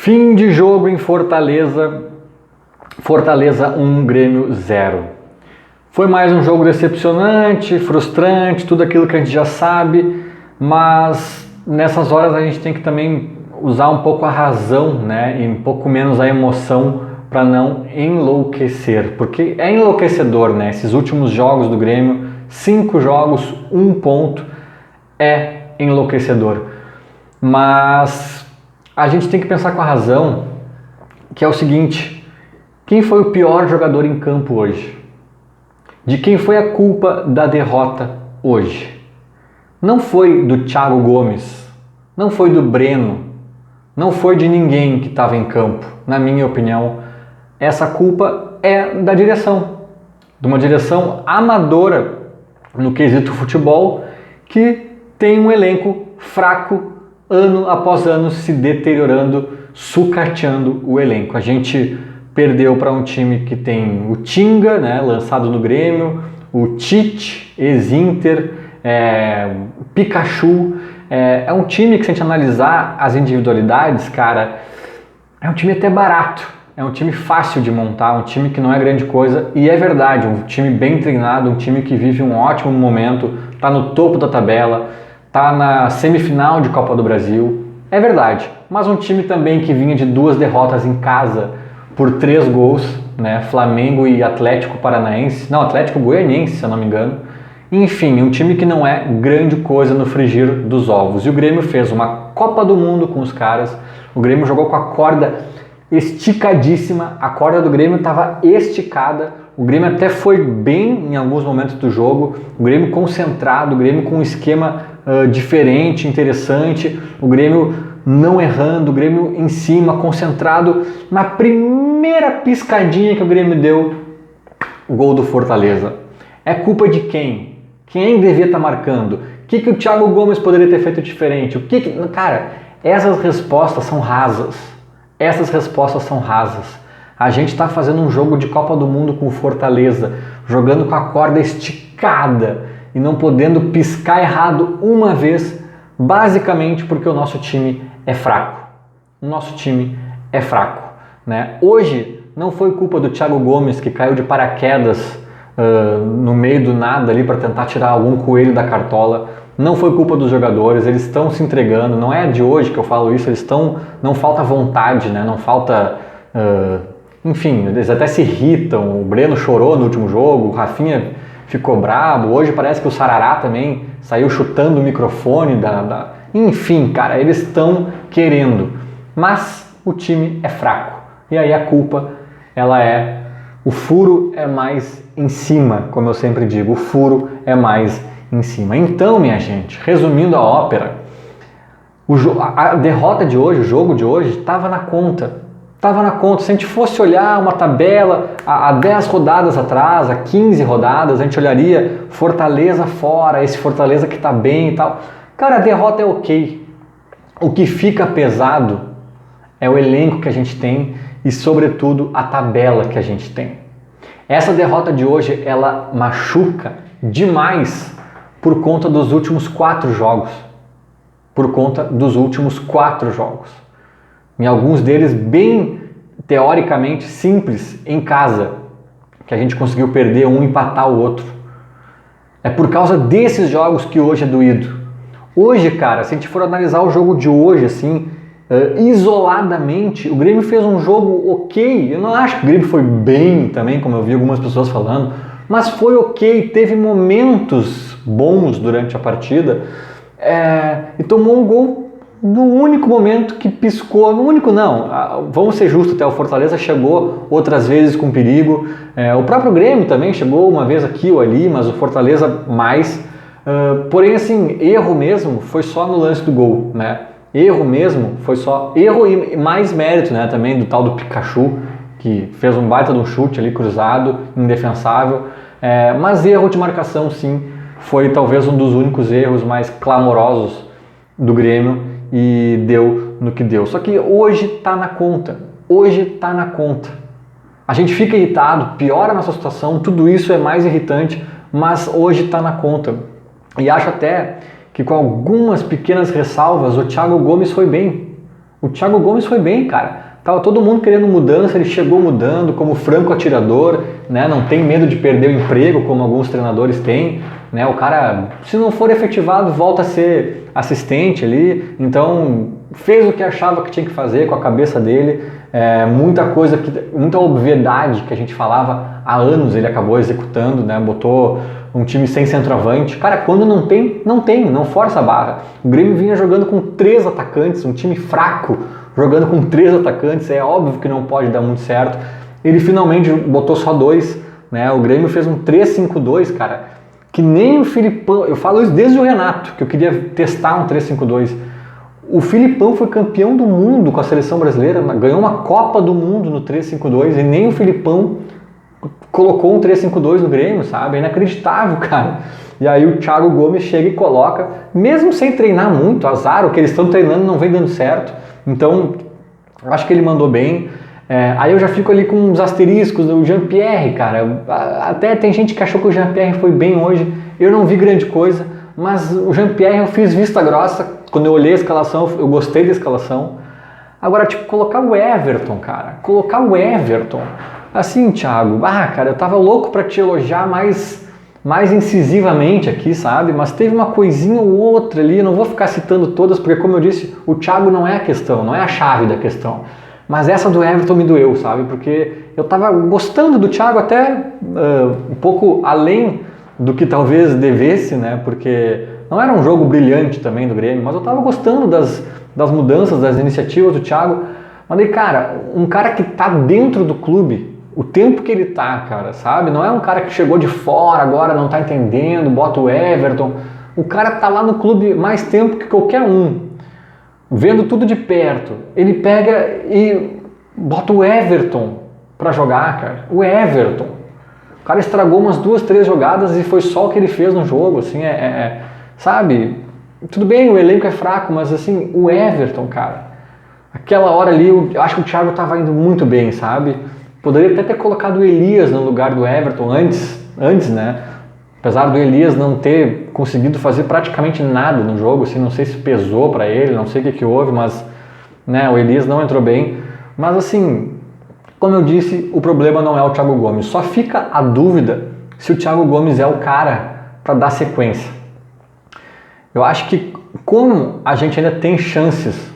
Fim de jogo em Fortaleza, Fortaleza 1, Grêmio 0. Foi mais um jogo decepcionante, frustrante, tudo aquilo que a gente já sabe, mas nessas horas a gente tem que também usar um pouco a razão, né, e um pouco menos a emoção para não enlouquecer, porque é enlouquecedor, né, esses últimos jogos do Grêmio, 5 jogos, 1 ponto, é enlouquecedor, mas a gente tem que pensar com a razão, que é o seguinte: quem foi o pior jogador em campo hoje? De quem foi a culpa da derrota hoje? Não foi do Thiago Gomes, não foi do Breno, não foi de ninguém que estava em campo. Na minha opinião, essa culpa é da direção, de uma direção amadora no quesito futebol, que tem um elenco fraco, ano após ano se deteriorando, sucateando o elenco. A gente perdeu para um time que tem o Tinga, né, lançado no Grêmio, o Tite, ex-Inter, Pikachu. É um time que, se a gente analisar as individualidades, cara, é um time até barato, é um time fácil de montar, um time que não é grande coisa, e é verdade, um time bem treinado, um time que vive um ótimo momento, está no topo da tabela, está na semifinal de Copa do Brasil, é verdade, mas um time também que vinha de 2 derrotas em casa por 3 gols, né, Flamengo e Atlético Paranaense, não, Atlético Goianiense, se eu não me engano. Enfim, um time que não é grande coisa no frigir dos ovos. E o Grêmio fez uma Copa do Mundo com os caras, o Grêmio jogou com a corda esticadíssima, a corda do Grêmio estava esticada, o Grêmio até foi bem em alguns momentos do jogo, o Grêmio concentrado, o Grêmio com um esquema diferente, interessante, o Grêmio não errando, o Grêmio em cima, concentrado. Na primeira piscadinha que o Grêmio deu, o gol do Fortaleza. É culpa de quem? Quem devia estar marcando? O que o Thiago Gomes poderia ter feito diferente? Cara, essas respostas são rasas. Essas respostas são rasas. A gente está fazendo um jogo de Copa do Mundo com o Fortaleza, jogando com a corda esticada e não podendo piscar errado uma vez, basicamente porque o nosso time é fraco. O nosso time é fraco, né? Hoje não foi culpa do Thiago Gomes, que caiu de paraquedas no meio do nada ali para tentar tirar algum coelho da cartola. Não foi culpa dos jogadores, eles estão se entregando. Não é de hoje que eu falo isso, não falta vontade, né? Não falta... enfim, eles até se irritam. O Breno chorou no último jogo, o Rafinha ficou brabo. Hoje parece que o Sarará também saiu chutando o microfone Enfim, cara, eles estão querendo, mas o time é fraco. E aí a culpa, o furo é mais em cima, como eu sempre digo, o furo é mais em cima. Então, minha gente, resumindo a ópera, a derrota de hoje, o jogo de hoje, estava na conta. Estava na conta. Se a gente fosse olhar uma tabela há 10 rodadas atrás, há 15 rodadas, a gente olharia Fortaleza fora, esse Fortaleza que está bem e tal. Cara, a derrota é ok. O que fica pesado é o elenco que a gente tem e, sobretudo, a tabela que a gente tem. Essa derrota de hoje, ela machuca demais por conta dos últimos 4 jogos. Por conta dos últimos 4 jogos. Em alguns deles bem, teoricamente, simples, em casa, que a gente conseguiu perder um e empatar o outro. É por causa desses jogos que hoje é doído. Hoje, cara, se a gente for analisar o jogo de hoje, assim, isoladamente, o Grêmio fez um jogo ok. Eu não acho que o Grêmio foi bem também, como eu vi algumas pessoas falando, mas foi ok, teve momentos bons durante a partida, e tomou um gol no único momento que piscou. No único não, vamos ser justos, até o Fortaleza chegou outras vezes com perigo, o próprio Grêmio também chegou uma vez aqui ou ali, mas o Fortaleza mais. Porém, assim, erro mesmo foi só no lance do gol, né? Erro mesmo foi só erro e mais mérito, né? Também do tal do Pikachu, que fez um baita de um chute ali cruzado, indefensável. Mas erro de marcação, sim, foi talvez um dos únicos erros mais clamorosos do Grêmio e deu no que deu. Só que hoje tá na conta. Hoje tá na conta. A gente fica irritado, piora a nossa situação, tudo isso é mais irritante, mas hoje tá na conta. E acho até que, com algumas pequenas ressalvas, o Thiago Gomes foi bem. O Thiago Gomes foi bem, cara. Tava todo mundo querendo mudança, ele chegou mudando como franco atirador, né? Não tem medo de perder o emprego como alguns treinadores têm, né? O cara, se não for efetivado, volta a ser assistente ali. Então, fez o que achava que tinha que fazer com a cabeça dele. Muita coisa, muita obviedade que a gente falava há anos ele acabou executando, né? Botou um time sem centroavante. Cara, quando não tem, não força a barra. O Grêmio vinha jogando com 3 atacantes, um time fraco, jogando com 3 atacantes, é óbvio que não pode dar muito certo. Ele finalmente botou só 2, né? O Grêmio fez um 3-5-2, cara, que nem o Filipão, eu falo isso desde o Renato, que eu queria testar um 3-5-2. O Filipão foi campeão do mundo com a seleção brasileira, ganhou uma Copa do Mundo no 3-5-2 e nem o Filipão colocou um 3-5-2 no Grêmio, sabe? É inacreditável, cara. E aí o Thiago Gomes chega e coloca, mesmo sem treinar muito, azar, o que eles estão treinando não vem dando certo. Então, eu acho que ele mandou bem. Aí eu já fico ali com uns asteriscos, o Jean-Pierre, cara. Até tem gente que achou que o Jean-Pierre foi bem hoje. Eu não vi grande coisa, mas o Jean-Pierre eu fiz vista grossa. Quando eu olhei a escalação, eu gostei da escalação. Agora, tipo, colocar o Everton, cara. Colocar o Everton. Assim, Thiago, cara, eu tava louco pra te elogiar mais incisivamente aqui, sabe? Mas teve uma coisinha ou outra ali, eu não vou ficar citando todas, porque como eu disse, o Thiago não é a questão, não é a chave da questão. Mas essa do Everton me doeu, sabe? Porque eu tava gostando do Thiago até um pouco além do que talvez devesse, né? Porque não era um jogo brilhante também do Grêmio, mas eu tava gostando das mudanças, das iniciativas do Thiago. Mas aí, cara, um cara que tá dentro do clube, o tempo que ele tá, cara, sabe? Não é um cara que chegou de fora agora, não tá entendendo, bota o Everton. O cara tá lá no clube mais tempo que qualquer um, vendo tudo de perto. Ele pega e bota o Everton pra jogar, cara. O Everton. O cara estragou umas 2, 3 jogadas e foi só o que ele fez no jogo, assim, sabe? Tudo bem, o elenco é fraco, mas assim, o Everton, cara. Aquela hora ali, eu acho que o Thiago tava indo muito bem, sabe? Poderia até ter colocado o Elias no lugar do Everton antes, né? Apesar do Elias não ter conseguido fazer praticamente nada no jogo, assim, não sei se pesou para ele, não sei o que houve, mas né, o Elias não entrou bem. Mas assim, como eu disse, o problema não é o Thiago Gomes. Só fica a dúvida se o Thiago Gomes é o cara para dar sequência. Eu acho que como a gente ainda tem chances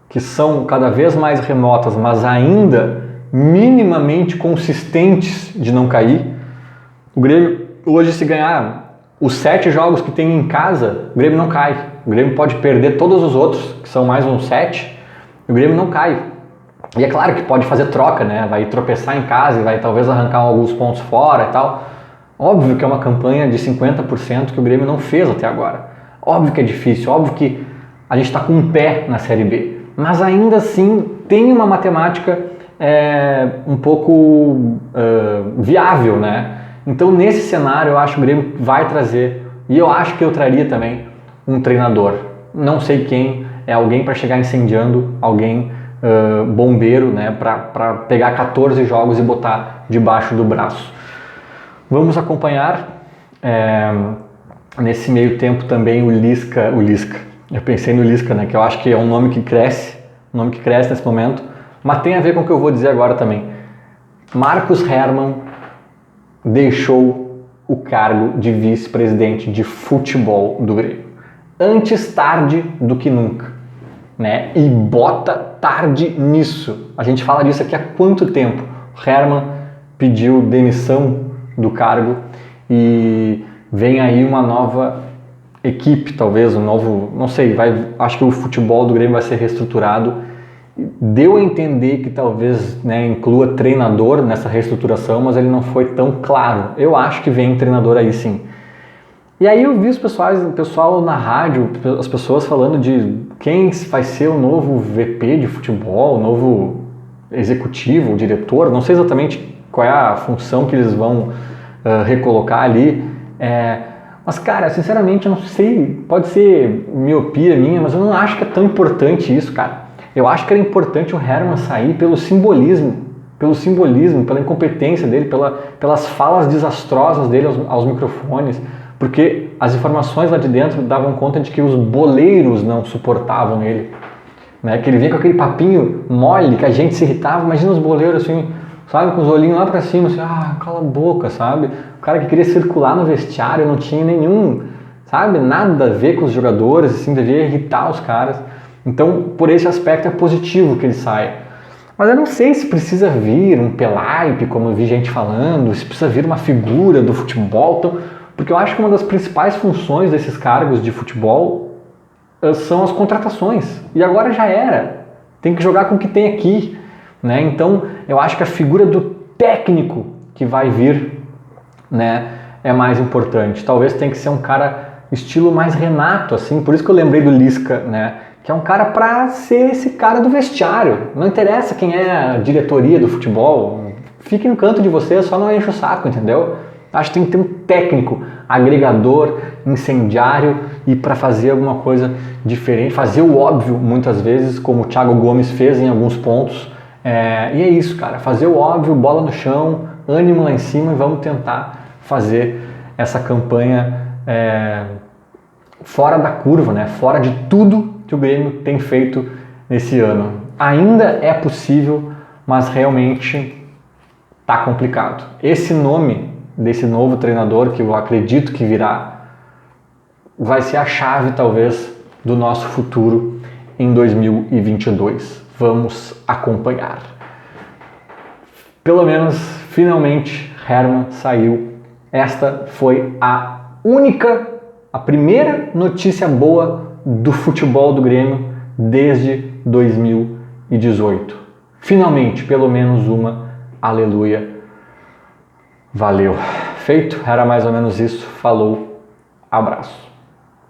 que são cada vez mais remotas, mas ainda minimamente consistentes de não cair, o Grêmio hoje, se ganhar os 7 jogos que tem em casa, o Grêmio não cai. O Grêmio pode perder todos os outros, que são mais uns 7, e o Grêmio não cai. E é claro que pode fazer troca, né? Vai tropeçar em casa e vai talvez arrancar alguns pontos fora e tal. Óbvio que é uma campanha de 50% que o Grêmio não fez até agora. Óbvio que é difícil, óbvio que a gente está com um pé na Série B. Mas ainda assim tem uma matemática um pouco viável, né? Então nesse cenário eu acho que o Grêmio vai trazer, e eu acho que eu traria também um treinador. Não sei quem, é alguém para chegar incendiando, alguém bombeiro, né? Para pegar 14 jogos e botar debaixo do braço. Vamos acompanhar nesse meio tempo também o Lisca. Eu pensei no Lisca, né? Que eu acho que é um nome que cresce nesse momento. Mas tem a ver com o que eu vou dizer agora também. Marcos Herrmann deixou o cargo de vice-presidente de futebol do Grêmio. Antes tarde do que nunca, né? E bota tarde nisso. A gente fala disso aqui há quanto tempo? O Herrmann pediu demissão do cargo e vem aí uma nova equipe, talvez, um novo, não sei, acho que o futebol do Grêmio vai ser reestruturado. Deu a entender que talvez, né, inclua treinador nessa reestruturação, mas ele não foi tão claro. Eu acho que vem treinador aí sim. E aí eu vi o pessoal na rádio, as pessoas falando de quem vai ser o novo VP de futebol, o novo executivo, o diretor, não sei exatamente qual é a função que eles vão recolocar ali. Mas cara, sinceramente eu não sei, pode ser miopia minha, mas eu não acho que é tão importante isso, cara. Eu acho que era importante o Herrmann sair pelo simbolismo, pela incompetência dele, pelas falas desastrosas dele aos microfones, porque as informações lá de dentro davam conta de que os boleiros não suportavam ele. né? Que ele vinha com aquele papinho mole que a gente se irritava. Imagina os boleiros assim, sabe, com os olhinhos lá pra cima, assim, cala a boca, sabe? O cara que queria circular no vestiário não tinha nenhum, sabe, nada a ver com os jogadores, assim, devia irritar os caras. Então, por esse aspecto é positivo que ele saia. Mas eu não sei se precisa vir um Pelaipe, como eu vi gente falando, se precisa vir uma figura do futebol, então, porque eu acho que uma das principais funções desses cargos de futebol são as contratações. E agora já era. Tem que jogar com o que tem aqui, né? Então, eu acho que a figura do técnico que vai vir, né, é mais importante. Talvez tenha que ser um cara estilo mais Renato, assim. Por isso que eu lembrei do Lisca, né? Que é um cara para ser esse cara do vestiário. Não interessa quem é a diretoria do futebol. Fique no canto de vocês, só não enche o saco, entendeu? Acho que tem que ter um técnico, agregador, incendiário e para fazer alguma coisa diferente, fazer o óbvio muitas vezes, como o Thiago Gomes fez em alguns pontos. E é isso, cara, fazer o óbvio, bola no chão, ânimo lá em cima e vamos tentar fazer essa campanha fora da curva, né? Fora de tudo que o Grêmio tem feito nesse ano. Ainda é possível, mas realmente tá complicado. Esse nome desse novo treinador, que eu acredito que virá, vai ser a chave, talvez, do nosso futuro em 2022. Vamos acompanhar. Pelo menos, finalmente, Hermann saiu. Esta foi a primeira notícia boa do futebol do Grêmio desde 2018. Finalmente, pelo menos uma. Aleluia. Valeu. Feito? Era mais ou menos isso. Falou. Abraço.